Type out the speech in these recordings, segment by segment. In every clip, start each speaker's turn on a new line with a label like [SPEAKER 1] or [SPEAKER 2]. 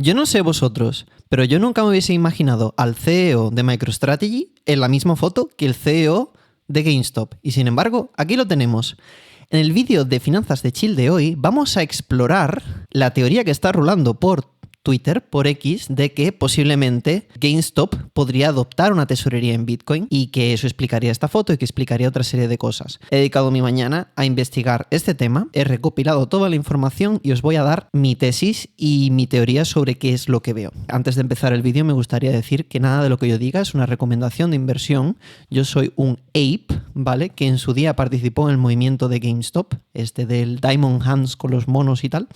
[SPEAKER 1] Yo no sé vosotros, pero yo nunca me hubiese imaginado al CEO de MicroStrategy en la misma foto que el CEO de GameStop. Y sin embargo, aquí lo tenemos. En el vídeo de Finanzas de Chill de hoy vamos a explorar la teoría que está rulando por Twitter, por X, de que posiblemente GameStop podría adoptar una tesorería en Bitcoin y que eso explicaría esta foto y que explicaría otra serie de cosas. He dedicado mi mañana a investigar este tema, he recopilado toda la información y os voy a dar mi tesis y mi teoría sobre qué es lo que veo. Antes de empezar el vídeo me gustaría decir que nada de lo que yo diga es una recomendación de inversión. Yo soy un ape, ¿vale? Que en su día participó en el movimiento de GameStop, del Diamond Hands con los monos y tal.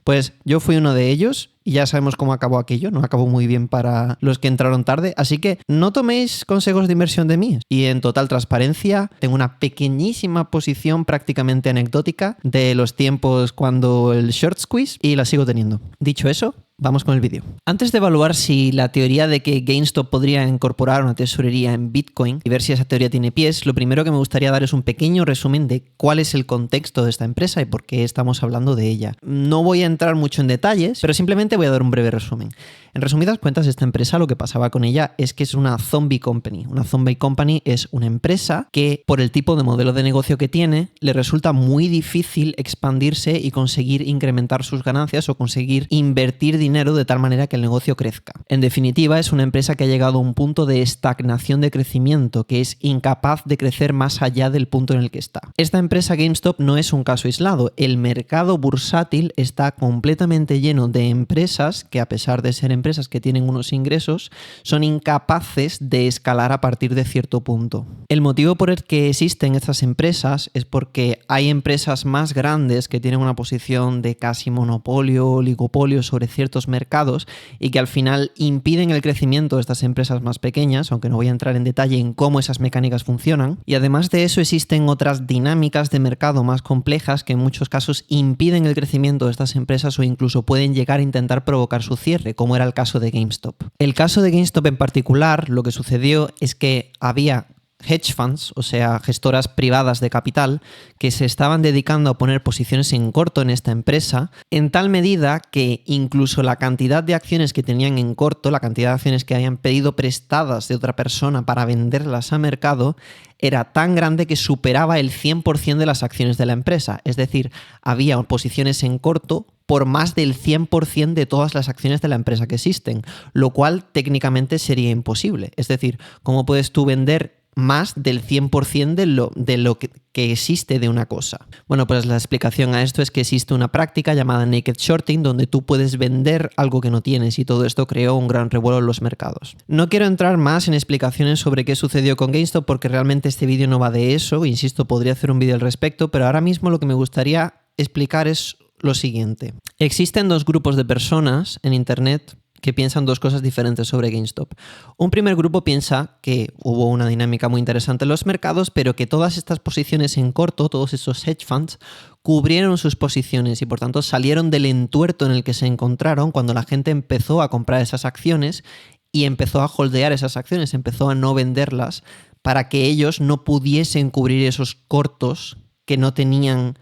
[SPEAKER 1] Pues yo fui uno de ellos. Y ya sabemos cómo acabó aquello, no acabó muy bien para los que entraron tarde, así que no toméis consejos de inversión de mí. Y en total transparencia, tengo una pequeñísima posición prácticamente anecdótica de los tiempos cuando el short squeeze y la sigo teniendo. Dicho eso, vamos con el vídeo. Antes de evaluar si la teoría de que GameStop podría incorporar una tesorería en Bitcoin y ver si esa teoría tiene pies, lo primero que me gustaría dar es un pequeño resumen de cuál es el contexto de esta empresa y por qué estamos hablando de ella. No voy a entrar mucho en detalles, pero simplemente voy a dar un breve resumen. En resumidas cuentas, esta empresa, lo que pasaba con ella es que es una zombie company. Una zombie company es una empresa que, por el tipo de modelo de negocio que tiene, le resulta muy difícil expandirse y conseguir incrementar sus ganancias o conseguir invertir dinero de tal manera que el negocio crezca. En definitiva, es una empresa que ha llegado a un punto de estagnación de crecimiento, que es incapaz de crecer más allá del punto en el que está. Esta empresa GameStop no es un caso aislado. El mercado bursátil está completamente lleno de empresas que, a pesar de ser empresas que tienen unos ingresos, son incapaces de escalar a partir de cierto punto. El motivo por el que existen estas empresas es porque hay empresas más grandes que tienen una posición de casi monopolio o oligopolio sobre ciertos mercados y que al final impiden el crecimiento de estas empresas más pequeñas, aunque no voy a entrar en detalle en cómo esas mecánicas funcionan. Y además de eso existen otras dinámicas de mercado más complejas que en muchos casos impiden el crecimiento de estas empresas o incluso pueden llegar a intentar provocar su cierre, como era el caso de GameStop. El caso de GameStop en particular, lo que sucedió es que había hedge funds, o sea, gestoras privadas de capital, que se estaban dedicando a poner posiciones en corto en esta empresa, en tal medida que incluso la cantidad de acciones que tenían en corto, la cantidad de acciones que habían pedido prestadas de otra persona para venderlas a mercado, era tan grande que superaba el 100% de las acciones de la empresa. Es decir, había posiciones en corto por más del 100% de todas las acciones de la empresa que existen, lo cual técnicamente sería imposible. Es decir, ¿cómo puedes tú vender más del 100% de lo que existe de una cosa? Bueno, pues la explicación a esto es que existe una práctica llamada naked shorting donde tú puedes vender algo que no tienes y todo esto creó un gran revuelo en los mercados. No quiero entrar más en explicaciones sobre qué sucedió con GameStop porque realmente este vídeo no va de eso, insisto, podría hacer un vídeo al respecto, pero ahora mismo lo que me gustaría explicar es lo siguiente. Existen dos grupos de personas en Internet que piensan dos cosas diferentes sobre GameStop. Un primer grupo piensa que hubo una dinámica muy interesante en los mercados, pero que todas estas posiciones en corto, todos esos hedge funds, cubrieron sus posiciones y por tanto salieron del entuerto en el que se encontraron cuando la gente empezó a comprar esas acciones y empezó a holdear esas acciones, empezó a no venderlas para que ellos no pudiesen cubrir esos cortos que no tenían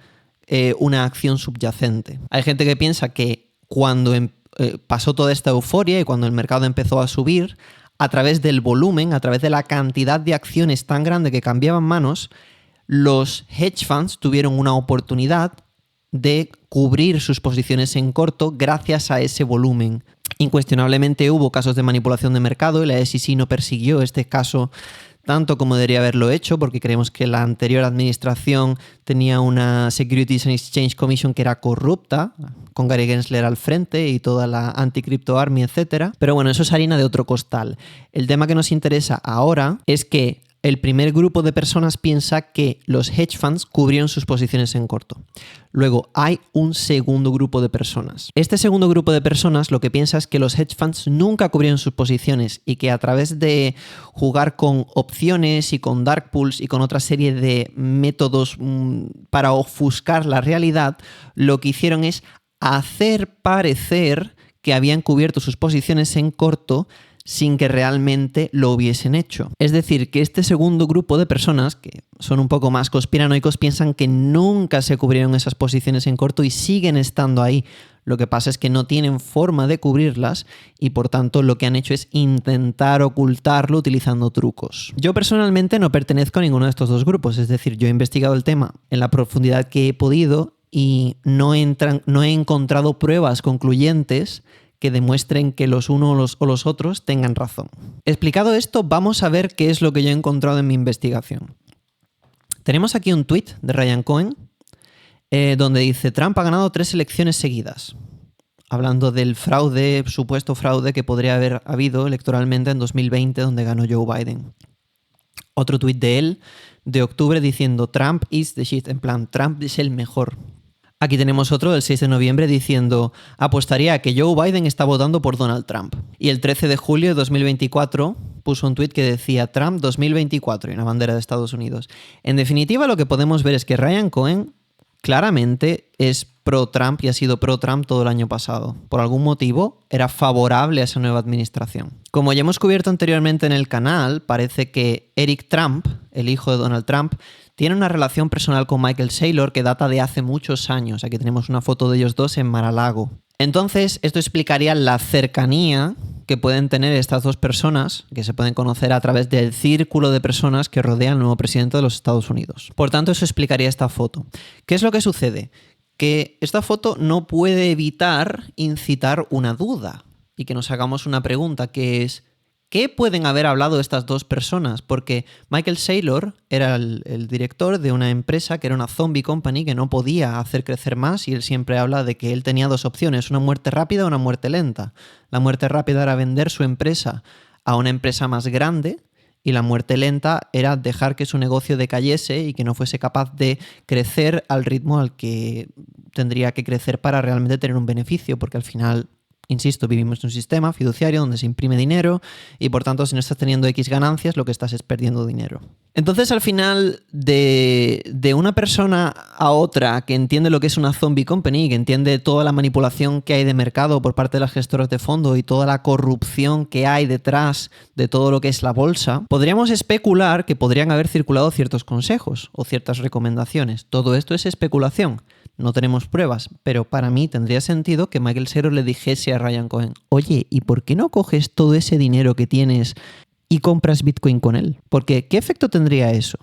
[SPEAKER 1] una acción subyacente. Hay gente que piensa que cuando pasó toda esta euforia y cuando el mercado empezó a subir, a través del volumen, a través de la cantidad de acciones tan grande que cambiaban manos, los hedge funds tuvieron una oportunidad de cubrir sus posiciones en corto gracias a ese volumen. Incuestionablemente hubo casos de manipulación de mercado y la SEC no persiguió este caso tanto como debería haberlo hecho, porque creemos que la anterior administración tenía una Securities and Exchange Commission que era corrupta, con Gary Gensler al frente y toda la anti-crypto army, etc. Pero bueno, eso es harina de otro costal. El tema que nos interesa ahora es que el primer grupo de personas piensa que los hedge funds cubrieron sus posiciones en corto. Luego hay un segundo grupo de personas. Este segundo grupo de personas lo que piensa es que los hedge funds nunca cubrieron sus posiciones y que a través de jugar con opciones y con dark pools y con otra serie de métodos para ofuscar la realidad, lo que hicieron es hacer parecer que habían cubierto sus posiciones en corto sin que realmente lo hubiesen hecho. Es decir, que este segundo grupo de personas, que son un poco más conspiranoicos, piensan que nunca se cubrieron esas posiciones en corto y siguen estando ahí, Lo que pasa es que no tienen forma de cubrirlas y por tanto lo que han hecho es intentar ocultarlo utilizando trucos. Yo personalmente no pertenezco a ninguno de estos dos grupos, es decir, yo he investigado el tema en la profundidad que he podido y no he encontrado pruebas concluyentes que demuestren que los unos o los otros tengan razón. Explicado esto, vamos a ver qué es lo que yo he encontrado en mi investigación. Tenemos aquí un tuit de Ryan Cohen donde dice: Trump ha ganado 3 elecciones seguidas, hablando del fraude, supuesto fraude que podría haber habido electoralmente en 2020 donde ganó Joe Biden. Otro tuit de él de octubre diciendo: Trump is the shit, en plan, Trump es el mejor. Aquí tenemos otro del 6 de noviembre diciendo: apostaría a que Joe Biden está votando por Donald Trump. Y el 13 de julio de 2024 puso un tuit que decía Trump 2024 y una bandera de Estados Unidos. En definitiva, lo que podemos ver es que Ryan Cohen claramente es pro-Trump y ha sido pro-Trump todo el año pasado. Por algún motivo era favorable a esa nueva administración. Como ya hemos cubierto anteriormente en el canal, parece que Eric Trump, el hijo de Donald Trump, tiene una relación personal con Michael Saylor que data de hace muchos años. Aquí tenemos una foto de ellos dos en Mar-a-Lago. Entonces, esto explicaría la cercanía que pueden tener estas dos personas, que se pueden conocer a través del círculo de personas que rodean al nuevo presidente de los Estados Unidos. Por tanto, eso explicaría esta foto. ¿Qué es lo que sucede? Que esta foto no puede evitar incitar una duda y que nos hagamos una pregunta, que es: ¿qué pueden haber hablado estas dos personas? Porque Michael Saylor era el director de una empresa que era una zombie company que no podía hacer crecer más, y él siempre habla de que él tenía 2 opciones, una muerte rápida o una muerte lenta. La muerte rápida era vender su empresa a una empresa más grande y la muerte lenta era dejar que su negocio decayese y que no fuese capaz de crecer al ritmo al que tendría que crecer para realmente tener un beneficio, porque al final, insisto, vivimos en un sistema fiduciario donde se imprime dinero y por tanto si no estás teniendo X ganancias lo que estás es perdiendo dinero. Entonces al final de una persona a otra que entiende lo que es una zombie company, que entiende toda la manipulación que hay de mercado por parte de las gestoras de fondo y toda la corrupción que hay detrás de todo lo que es la bolsa, podríamos especular que podrían haber circulado ciertos consejos o ciertas recomendaciones. Todo esto es especulación. No tenemos pruebas, pero para mí tendría sentido que Michael Saylor le dijese a Ryan Cohen: oye, ¿y por qué no coges todo ese dinero que tienes y compras Bitcoin con él? Porque ¿qué efecto tendría eso?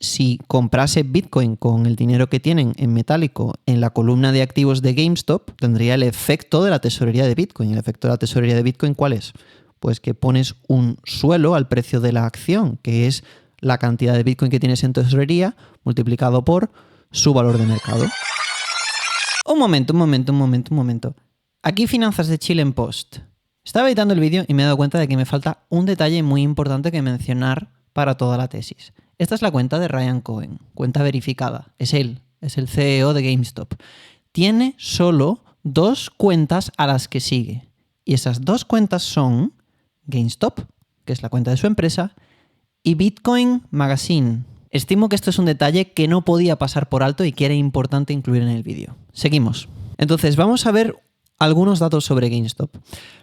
[SPEAKER 1] Si comprase Bitcoin con el dinero que tienen en metálico en la columna de activos de GameStop, tendría el efecto de la tesorería de Bitcoin. ¿El efecto de la tesorería de Bitcoin cuál es? Pues que pones un suelo al precio de la acción, que es la cantidad de Bitcoin que tienes en tesorería multiplicado por su valor de mercado. Un momento. Aquí Finanzas de Chile en Post. Estaba editando el vídeo y me he dado cuenta de que me falta un detalle muy importante que mencionar para toda la tesis. Esta es la cuenta de Ryan Cohen, cuenta verificada. Es él, es el CEO de GameStop. Tiene solo 2 cuentas a las que sigue. Y esas 2 cuentas son GameStop, que es la cuenta de su empresa, y Bitcoin Magazine. Estimo que esto es un detalle que no podía pasar por alto y que era importante incluir en el vídeo. Seguimos. Entonces, vamos a ver algunos datos sobre GameStop.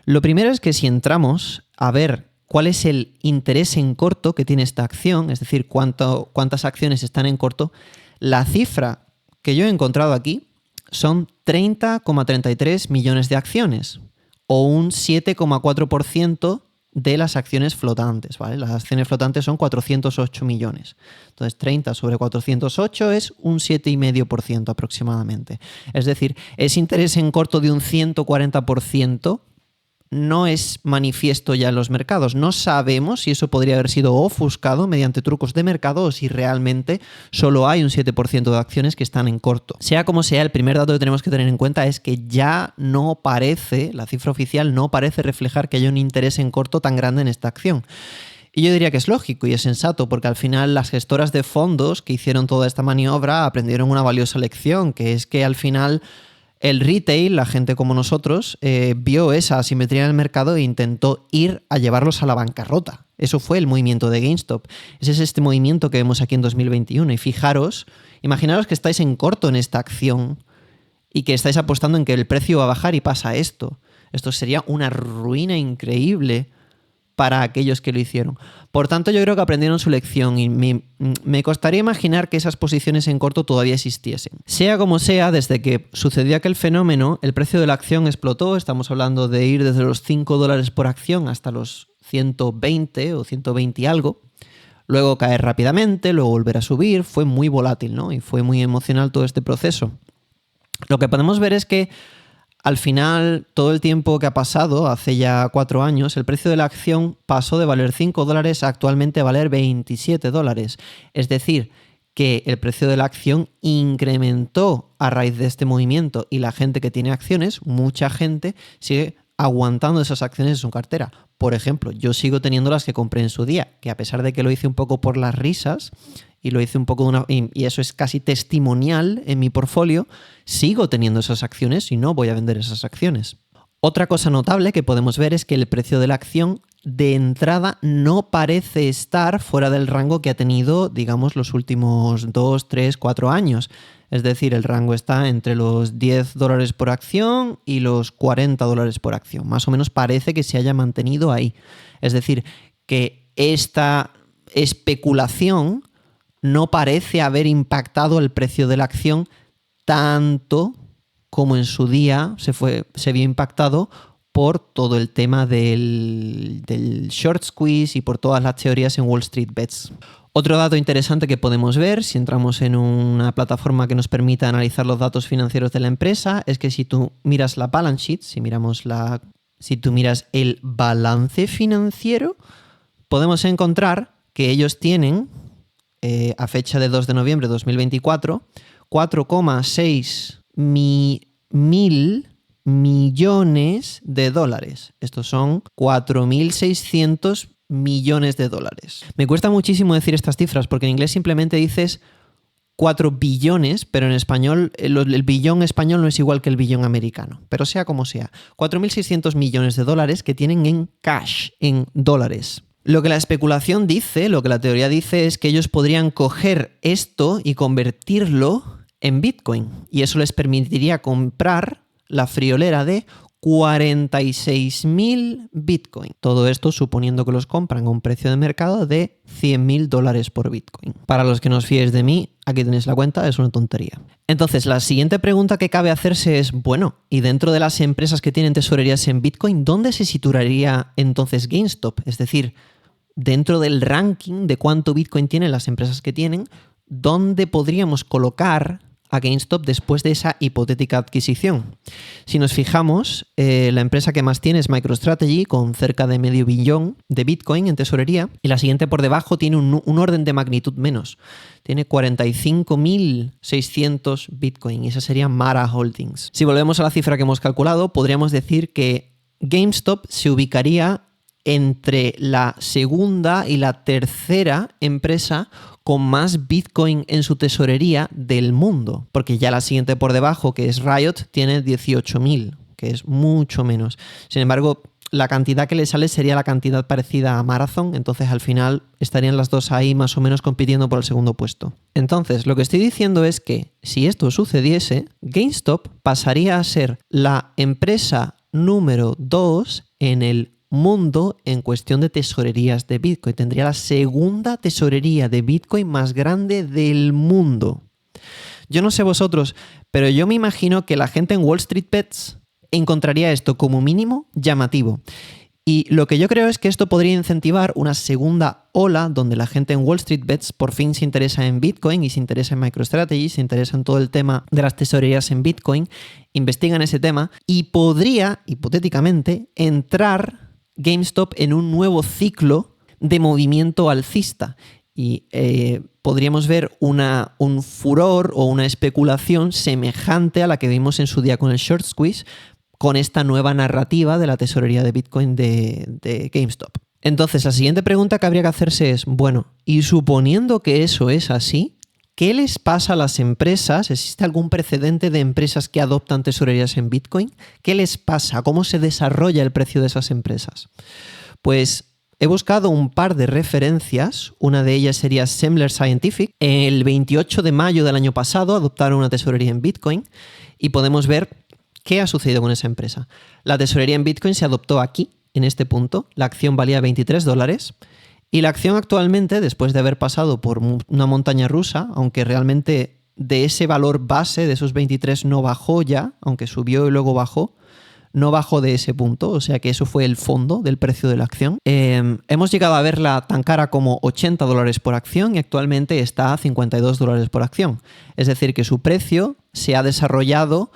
[SPEAKER 1] Lo primero es que si entramos a ver cuál es el interés en corto que tiene esta acción, es decir, cuántas acciones están en corto, la cifra que yo he encontrado aquí son 30,33 millones de acciones, o un 7,4% de las acciones flotantes, ¿vale? Las acciones flotantes son 408 millones. Entonces, 30 sobre 408 es un 7,5% aproximadamente. Es decir, ese interés en corto de un 140% no es manifiesto ya en los mercados. No sabemos si eso podría haber sido ofuscado mediante trucos de mercado o si realmente solo hay un 7% de acciones que están en corto. Sea como sea, el primer dato que tenemos que tener en cuenta es que ya no parece, la cifra oficial no parece reflejar que haya un interés en corto tan grande en esta acción. Y yo diría que es lógico y es sensato, porque al final las gestoras de fondos que hicieron toda esta maniobra aprendieron una valiosa lección, que es que al final el retail, la gente como nosotros, vio esa asimetría en el mercado e intentó ir a llevarlos a la bancarrota. Eso fue el movimiento de GameStop. Ese es este movimiento que vemos aquí en 2021. Y fijaros, imaginaros que estáis en corto en esta acción y que estáis apostando en que el precio va a bajar y pasa esto. Esto sería una ruina increíble para aquellos que lo hicieron. Por tanto, yo creo que aprendieron su lección y me costaría imaginar que esas posiciones en corto todavía existiesen. Sea como sea, desde que sucedió aquel fenómeno, el precio de la acción explotó. Estamos hablando de ir desde los $5 por acción hasta los 120 o 120 y algo. Luego caer rápidamente, luego volver a subir. Fue muy volátil, ¿no? Y fue muy emocional todo este proceso. Lo que podemos ver es que al final, todo el tiempo que ha pasado, hace ya 4 años, el precio de la acción pasó de valer $5 a actualmente valer $27. Es decir, que el precio de la acción incrementó a raíz de este movimiento y la gente que tiene acciones, mucha gente, sigue aguantando esas acciones en su cartera. Por ejemplo, yo sigo teniendo las que compré en su día, que a pesar de que lo hice un poco por las risas y lo hice un poco y eso es casi testimonial en mi portfolio, sigo teniendo esas acciones y no voy a vender esas acciones. Otra cosa notable que podemos ver es que el precio de la acción de entrada no parece estar fuera del rango que ha tenido, digamos, los últimos 2, 3, 4 años. Es decir, el rango está entre los $10 por acción y los $40 por acción. Más o menos parece que se haya mantenido ahí. Es decir, que esta especulación no parece haber impactado el precio de la acción tanto como en su día se vio impactado por todo el tema del short squeeze y por todas las teorías en Wall Street Bets. Otro dato interesante que podemos ver si entramos en una plataforma que nos permita analizar los datos financieros de la empresa es que si tú miras la balance sheet, si tú miras el balance financiero, podemos encontrar que ellos tienen, a fecha de 2 de noviembre de 2024, 4,6 mil millones de dólares. Estos son 4.600 millones de dólares. Me cuesta muchísimo decir estas cifras porque en inglés simplemente dices 4 billones, pero en español el billón español no es igual que el billón americano. Pero sea como sea, 4.600 millones de dólares que tienen en cash, en dólares. Lo que la especulación dice, lo que la teoría dice es que ellos podrían coger esto y convertirlo en Bitcoin. Y eso les permitiría comprar la friolera de 46.000 Bitcoin. Todo esto suponiendo que los compran a un precio de mercado de $100.000 por Bitcoin. Para los que no os fiéis de mí, aquí tenéis la cuenta, es una tontería. Entonces, la siguiente pregunta que cabe hacerse es, bueno, y dentro de las empresas que tienen tesorerías en Bitcoin, ¿dónde se situaría entonces GameStop? Es decir, dentro del ranking de cuánto Bitcoin tienen las empresas que tienen, ¿dónde podríamos colocar a GameStop después de esa hipotética adquisición? Si nos fijamos, la empresa que más tiene es MicroStrategy, con cerca de $500 millón de Bitcoin en tesorería, y la siguiente por debajo tiene un orden de magnitud menos. Tiene 45.600 Bitcoin, y esa sería Mara Holdings. Si volvemos a la cifra que hemos calculado, podríamos decir que GameStop se ubicaría entre la segunda y la tercera empresa con más Bitcoin en su tesorería del mundo, porque ya la siguiente por debajo, que es Riot, tiene 18.000, que es mucho menos. Sin embargo, la cantidad que le sale sería la cantidad parecida a Marathon, entonces al final estarían las dos ahí más o menos compitiendo por el segundo puesto. Entonces, lo que estoy diciendo es que si esto sucediese, GameStop pasaría a ser la empresa número 2 en el mundo en cuestión de tesorerías de Bitcoin. Tendría la segunda tesorería de Bitcoin más grande del mundo. Yo no sé vosotros, pero yo me imagino que la gente en Wall Street Bets encontraría esto como mínimo llamativo. Y lo que yo creo es que esto podría incentivar una segunda ola donde la gente en Wall Street Bets por fin se interesa en Bitcoin y se interesa en MicroStrategy, se interesa en todo el tema de las tesorerías en Bitcoin, investigan ese tema y podría, hipotéticamente, entrar GameStop en un nuevo ciclo de movimiento alcista y podríamos ver un furor o una especulación semejante a la que vimos en su día con el short squeeze, con esta nueva narrativa de la tesorería de Bitcoin de GameStop. Entonces, la siguiente pregunta que habría que hacerse es, bueno, y suponiendo que eso es así, ¿qué les pasa a las empresas? ¿Existe algún precedente de empresas que adoptan tesorerías en Bitcoin? ¿Qué les pasa? ¿Cómo se desarrolla el precio de esas empresas? Pues he buscado un par de referencias. Una de ellas sería Semler Scientific. El 28 de mayo del año pasado adoptaron una tesorería en Bitcoin y podemos ver qué ha sucedido con esa empresa. La tesorería en Bitcoin se adoptó aquí en este punto, la acción valía $23 y la acción actualmente, después de haber pasado por una montaña rusa, aunque realmente de ese valor base de esos 23 no bajó ya, aunque subió y luego bajó, no bajó de ese punto, o sea que eso fue el fondo del precio de la acción. Hemos llegado a verla tan cara como $80 por acción y actualmente está a $52 por acción. Es decir, que su precio se ha desarrollado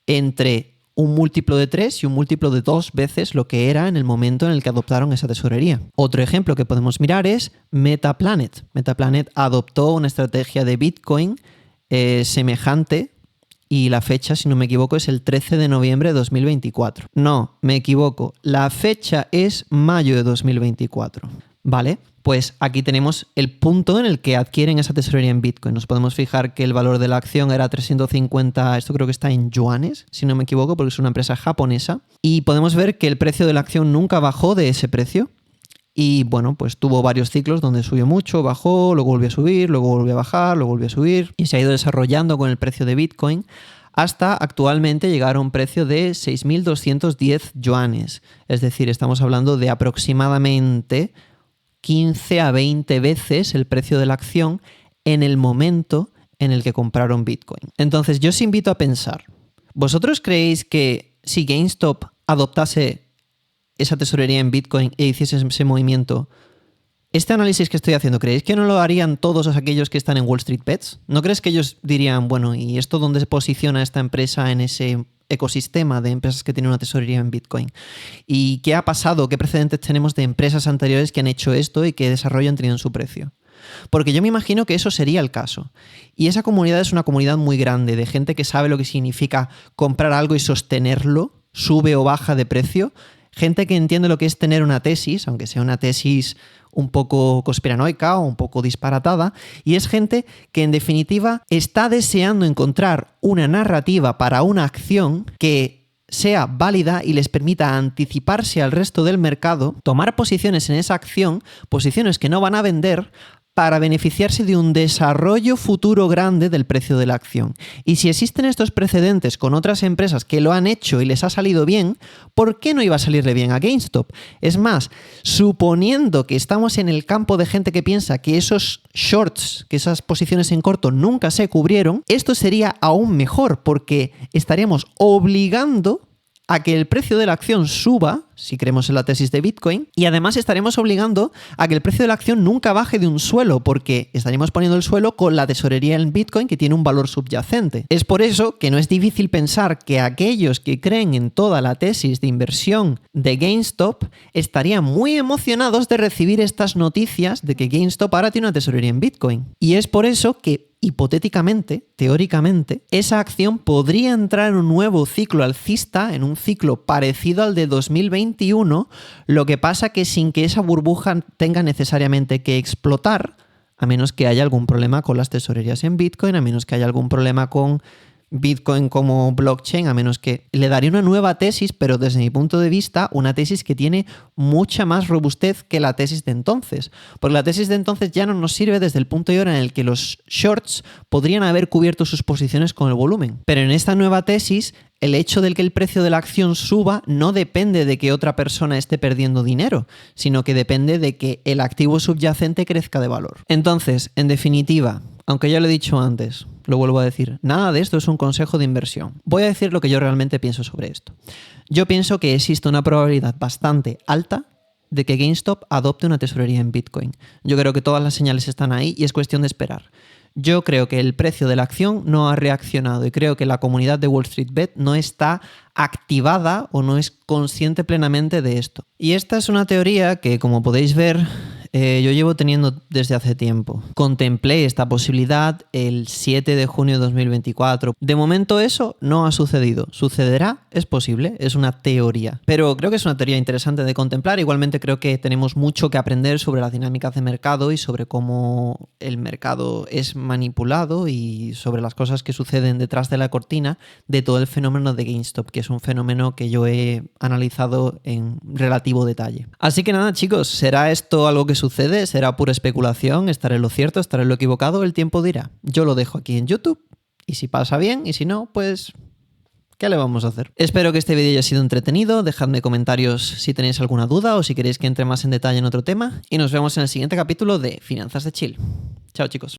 [SPEAKER 1] entre un múltiplo de 3 y un múltiplo de 2 veces lo que era en el momento en el que adoptaron esa tesorería. Otro ejemplo que podemos mirar es Metaplanet. Metaplanet adoptó una estrategia de Bitcoin semejante y la fecha, si no me equivoco, es el 13 de noviembre de 2024. No, me equivoco. La fecha es mayo de 2024. ¿Vale? Pues aquí tenemos el punto en el que adquieren esa tesorería en Bitcoin. Nos podemos fijar que el valor de la acción era 350, esto creo que está en yuanes, si no me equivoco, porque es una empresa japonesa. Y podemos ver que el precio de la acción nunca bajó de ese precio. Y bueno, pues tuvo varios ciclos donde subió mucho, bajó, luego volvió a subir, luego volvió a bajar, luego volvió a subir y se ha ido desarrollando con el precio de Bitcoin hasta actualmente llegar a un precio de 6.210 yuanes. Es decir, estamos hablando de aproximadamente 15 a 20 veces el precio de la acción en el momento en el que compraron Bitcoin. Entonces yo os invito a pensar, ¿vosotros creéis que si GameStop adoptase esa tesorería en Bitcoin e hiciese ese movimiento, este análisis que estoy haciendo, ¿creéis que no lo harían todos aquellos que están en Wall Street Bets? ¿No crees que ellos dirían, bueno, ¿y esto dónde se posiciona esta empresa en ese ecosistema de empresas que tienen una tesorería en Bitcoin? ¿Y qué ha pasado? ¿Qué precedentes tenemos de empresas anteriores que han hecho esto y qué desarrollo han tenido en su precio? Porque yo me imagino que eso sería el caso. Y esa comunidad es una comunidad muy grande, de gente que sabe lo que significa comprar algo y sostenerlo, sube o baja de precio. Gente que entiende lo que es tener una tesis, aunque sea una tesis un poco conspiranoica o un poco disparatada, y es gente que en definitiva está deseando encontrar una narrativa para una acción que sea válida y les permita anticiparse al resto del mercado, tomar posiciones en esa acción, posiciones que no van a vender, para beneficiarse de un desarrollo futuro grande del precio de la acción. Y si existen estos precedentes con otras empresas que lo han hecho y les ha salido bien, ¿por qué no iba a salirle bien a GameStop? Es más, suponiendo que estamos en el campo de gente que piensa que esos shorts, que esas posiciones en corto nunca se cubrieron, esto sería aún mejor porque estaríamos obligando a que el precio de la acción suba, si creemos en la tesis de Bitcoin, y además estaremos obligando a que el precio de la acción nunca baje de un suelo, porque estaríamos poniendo el suelo con la tesorería en Bitcoin que tiene un valor subyacente. Es por eso que no es difícil pensar que aquellos que creen en toda la tesis de inversión de GameStop estarían muy emocionados de recibir estas noticias de que GameStop ahora tiene una tesorería en Bitcoin. Y es por eso que hipotéticamente, teóricamente, esa acción podría entrar en un nuevo ciclo alcista, en un ciclo parecido al de 2021, lo que pasa que sin que esa burbuja tenga necesariamente que explotar, a menos que haya algún problema con las tesorerías en Bitcoin, a menos que haya algún problema con Bitcoin como blockchain, a menos que le daría una nueva tesis, pero desde mi punto de vista, una tesis que tiene mucha más robustez que la tesis de entonces. Porque la tesis de entonces ya no nos sirve desde el punto de hora en el que los shorts podrían haber cubierto sus posiciones con el volumen. Pero en esta nueva tesis, el hecho de que el precio de la acción suba no depende de que otra persona esté perdiendo dinero, sino que depende de que el activo subyacente crezca de valor. Entonces, en definitiva, aunque ya lo he dicho antes, lo vuelvo a decir, nada de esto es un consejo de inversión. Voy a decir lo que yo realmente pienso sobre esto. Yo pienso que existe una probabilidad bastante alta de que GameStop adopte una tesorería en Bitcoin. Yo creo que todas las señales están ahí y es cuestión de esperar. Yo creo que el precio de la acción no ha reaccionado y creo que la comunidad de Wall Street Bet no está activada o no es consciente plenamente de esto. Y esta es una teoría que, como podéis ver, yo llevo teniendo desde hace tiempo. Contemplé esta posibilidad el 7 de junio de 2024. De momento eso no ha sucedido. ¿Sucederá? Es posible, es una teoría. Pero creo que es una teoría interesante de contemplar. Igualmente creo que tenemos mucho que aprender sobre las dinámicas de mercado y sobre cómo el mercado es manipulado y sobre las cosas que suceden detrás de la cortina de todo el fenómeno de GameStop, que es un fenómeno que yo he analizado en relativo detalle. Así que nada, chicos, ¿será esto algo que sucede? ¿Será pura especulación? ¿Estaré en lo cierto? ¿Estaré en lo equivocado? El tiempo dirá. Yo lo dejo aquí en YouTube y si pasa bien y si no, pues ¿Qué le vamos a hacer? Espero que este vídeo haya sido entretenido. Dejadme comentarios si tenéis alguna duda o si queréis que entre más en detalle en otro tema. Y nos vemos en el siguiente capítulo de Finanzas de Chill. Chao, chicos.